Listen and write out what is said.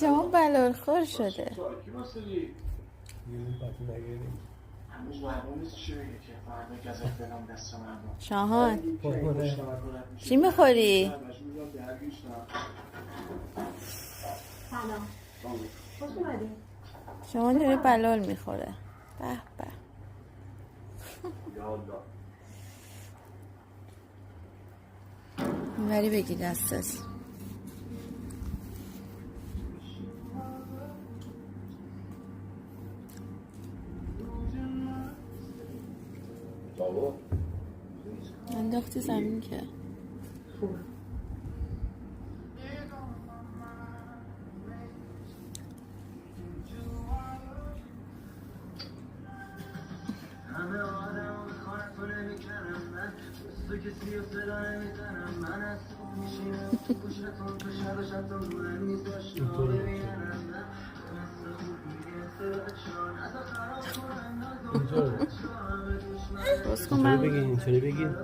شما بلال خور شده. شاهان چی میخوری؟ سلام. خوش اومدی. شما داره بلال میخوره. به به. اینوری بگی دستت. انداختی زمین که بس کن من اینطوری بگین